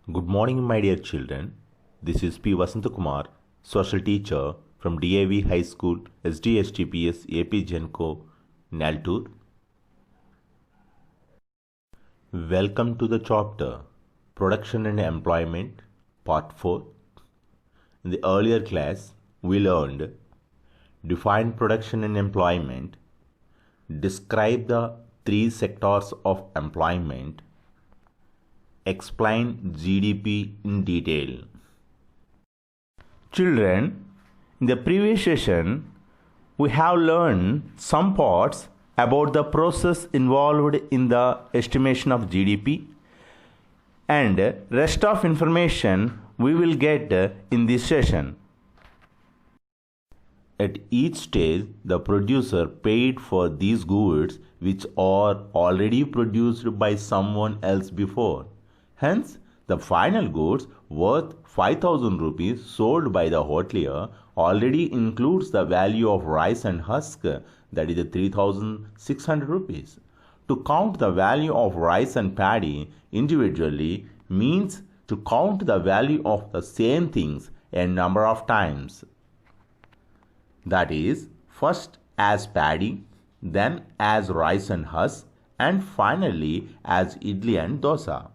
Good morning, my dear children. This is P. Vasantakumar, social teacher from DAV High School, SDSTPS, AP Genco, Naltur. Welcome to the chapter Production and Employment, Part 4. In the earlier class, we learned define production and employment, describe the three sectors of employment, explain GDP in detail. Children, in the previous session, we have learned some parts about the process involved in the estimation of GDP, and rest of information we will get in this session. At each stage, the producer paid for these goods which are already produced by someone else before. Hence, the final goods worth 5,000 rupees sold by the hotelier already includes the value of rice and husk, that is 3,600 rupees. To count the value of rice and paddy individually means to count the value of the same things a number of times. That is, first as paddy, then as rice and husk, and finally as idli and dosa.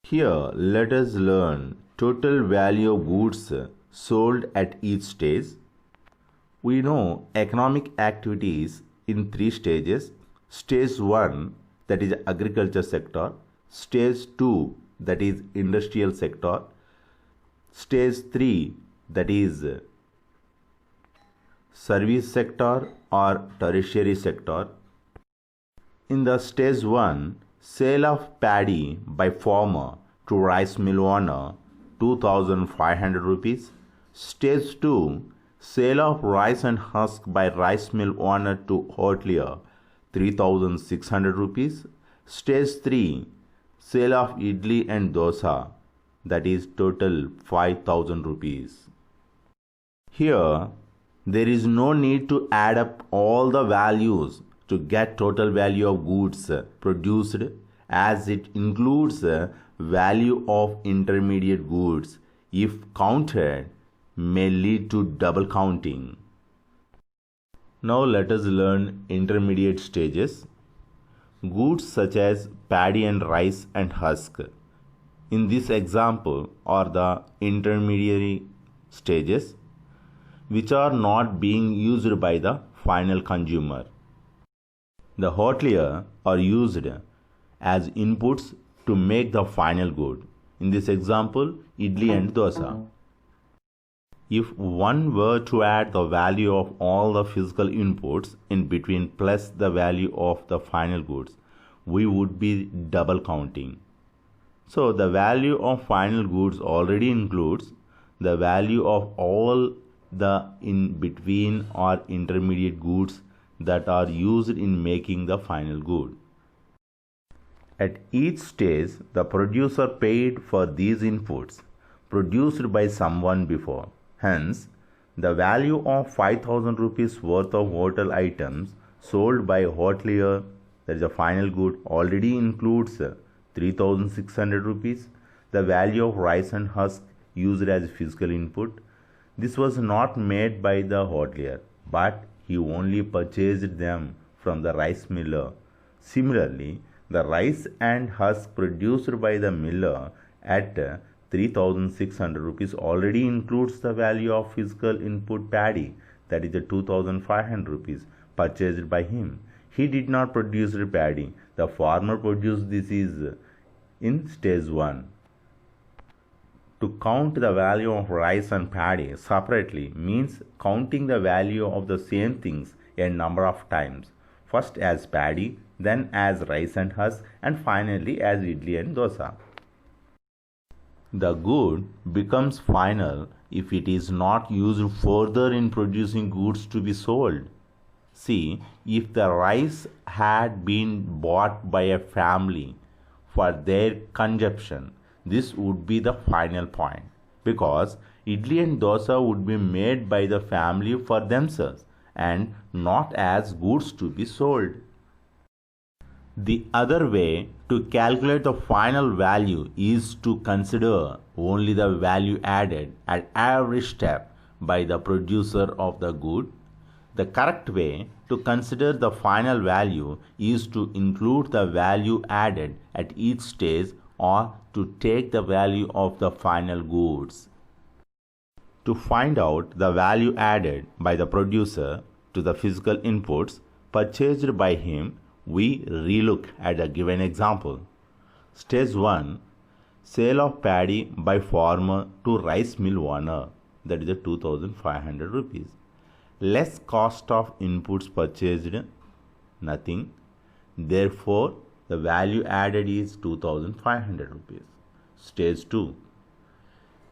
Here, let us learn total value of goods sold at each stage. We know economic activities in three stages. Stage 1, that is agriculture sector. Stage 2, that is industrial sector. Stage 3, that is service sector or tertiary sector. In the stage 1, sale of paddy by farmer to rice mill owner, 2,500 rupees. Stage 2, sale of rice and husk by rice mill owner to hotelier, 3,600 rupees. Stage 3, sale of idli and dosa, that is total 5,000 rupees. Here, there is no need to add up all the values to get total value of goods produced, as it includes value of intermediate goods. If counted, may lead to double counting. Now let us learn intermediate stages. Goods such as paddy and rice and husk in this example are the intermediary stages which are not being used by the final consumer. The hotelier are used as inputs to make the final good. In this example, idli and dosa. If one were to add the value of all the physical inputs in between plus the value of the final goods, we would be double counting. So the value of final goods already includes the value of all the in between or intermediate goods that are used in making the final good. At each stage, the producer paid for these inputs produced by someone before. Hence, the value of 5,000 rupees worth of hotel items sold by hotelier, that is the final good, already includes 3,600 rupees. The value of rice and husk used as physical input. This was not made by the hotelier, but he only purchased them from the rice miller. Similarly, the rice and husk produced by the miller at 3,600 rupees already includes the value of physical input paddy, that is the 2,500 rupees purchased by him. He did not produce the paddy. The farmer produced this is in stage 1. To count the value of rice and paddy separately means counting the value of the same things a number of times, first as paddy, then as rice and husk, and finally as idli and dosa. The good becomes final if it is not used further in producing goods to be sold. See, if the rice had been bought by a family for their consumption, this would be the final point, because idli and dosa would be made by the family for themselves and not as goods to be sold. The other way To calculate the final value is to consider only the value added at every step by the producer of the good. The correct way to consider the final value is to include the value added at each stage or to take the value of the final goods. To find out the value added by the producer to the physical inputs purchased by him, we relook at the given example. Stage 1. Sale of paddy by farmer to rice mill owner, that is 2,500 rupees. Less cost of inputs purchased, nothing. Therefore, the value added is 2,500 rupees. Stage 2.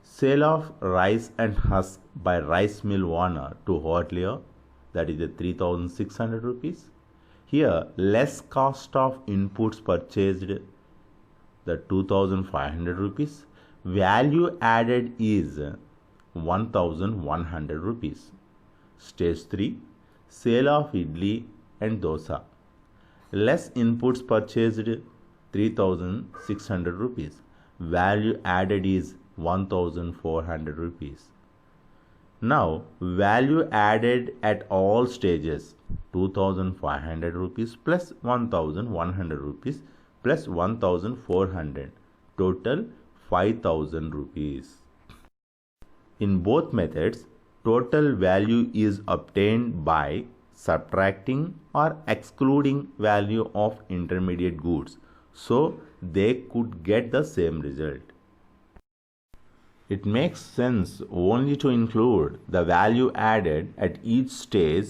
Sale of rice and husk by rice mill owner to hotelier, that is 3,600 rupees. Here, less cost of inputs purchased, the 2,500 rupees. Value added is 1,100 rupees. Stage 3. Sale of idli and dosa. Less inputs purchased, 3,600 rupees. Value added is 1,400 rupees. Now, value added at all stages, 2,500 rupees plus 1,100 rupees plus 1,400, total 5,000 rupees. In both methods, total value is obtained by subtracting or excluding value of intermediate goods, so they could get the same result. It makes sense only to include the value added at each stage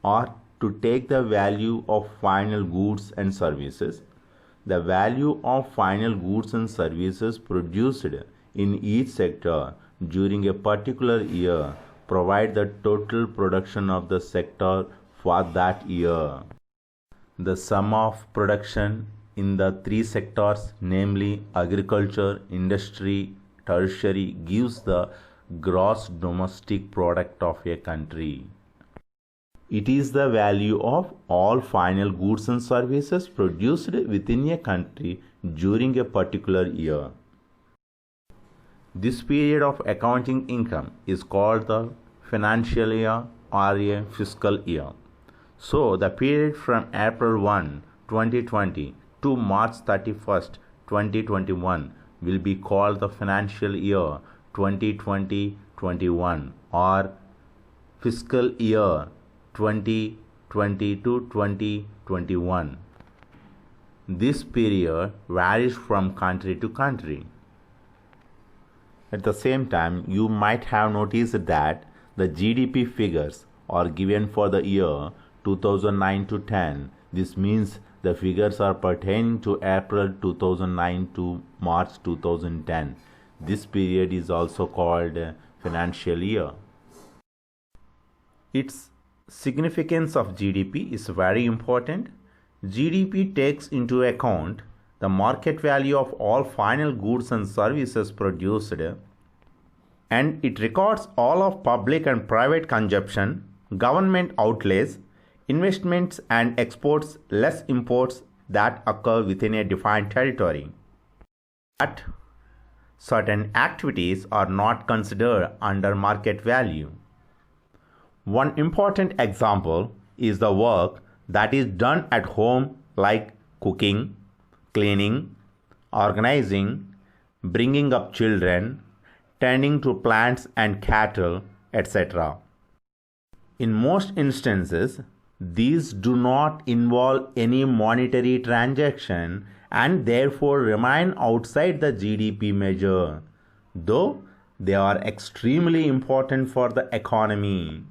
or to take the value of final goods and services. The value of final goods and services produced in each sector during a particular year provide the total production of the sector for that year. The sum of production in the three sectors, namely agriculture, industry, tertiary, gives the gross domestic product of a country. It is the value of all final goods and services produced within a country during a particular year. This period of accounting income is called the financial year or a fiscal year. So, the period from April 1, 2020 to March 31st, 2021 will be called the financial year 2020-21 or fiscal year 2020 to 2021. This period varies from country to country. At the same time, you might have noticed that the GDP figures are given for the year 2009 to 10. This means the figures are pertaining to April 2009 to March 2010. This period is also called financial year. Its significance of GDP is very important. GDP takes into account the market value of all final goods and services produced, and it records all of public and private consumption, government outlays, investments and exports less imports that occur within a defined territory. But certain activities are not considered under market value. One important example is the work that is done at home, like cooking, cleaning, organizing, bringing up children, tending to plants and cattle, etc. In most instances, these do not involve any monetary transaction and therefore remain outside the GDP measure, though they are extremely important for the economy.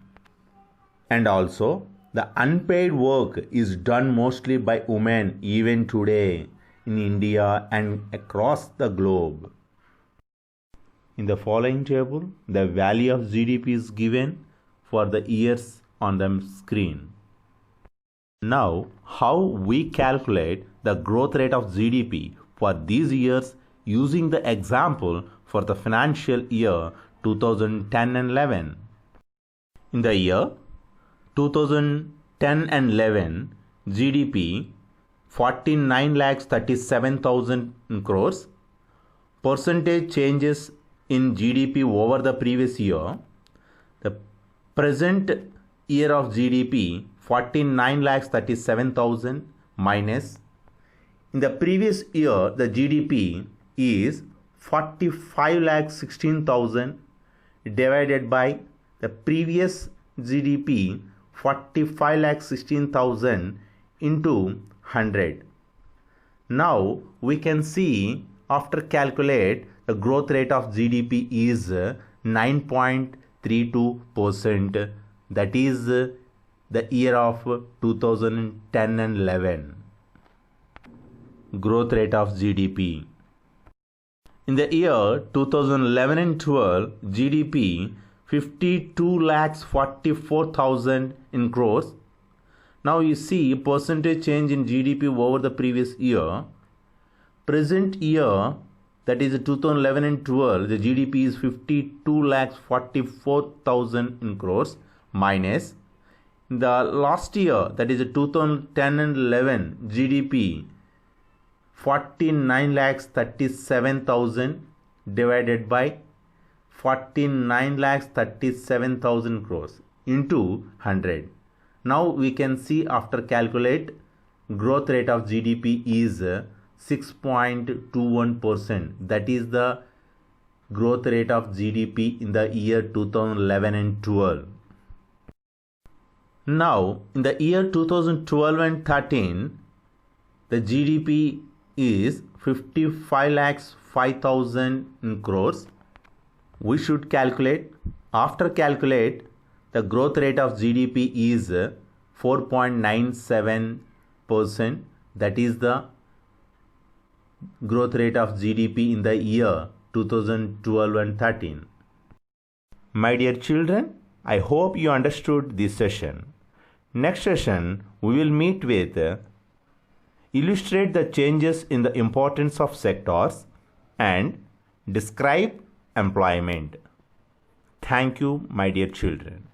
And also, the unpaid work is done mostly by women even today in India and across the globe. In the following table, the value of GDP is given for the years on the screen. Now, how we calculate the growth rate of GDP for these years using the example for the financial year 2010 and 11. In the year 2010 and 11, GDP 49,37,000 crores. Percentage changes in GDP over the previous year. The present year of GDP 49,37,000 minus in the previous year the GDP is 45,16,000 divided by the previous GDP 45,16,000 into 100. Now we can see after calculate the growth rate of GDP is 9.32%, that is the year of 2010 and 11. Growth rate of GDP. In the year 2011 and 12, GDP 52,44,000 in crores. Now you see percentage change in GDP over the previous year. Present year, that is 2011 and 12, the GDP is 52,44,000 in crores minus the last year, that is 2010 and 11, GDP 49,37,000 divided by 49,37,000 crores into 100. Now we can see after calculate growth rate of GDP is 6.21%. That is the growth rate of GDP in the year 2011 and 12. Now in the year 2012 and 13, the GDP is 55,05,000 crores. We should calculate. After calculate, the growth rate of GDP is 4.97%. That is the growth rate of GDP in the year 2012 and 13. My dear children, I hope you understood this session. Next session, we will meet with illustrate the changes in the importance of sectors and describe employment. Thank you, my dear children.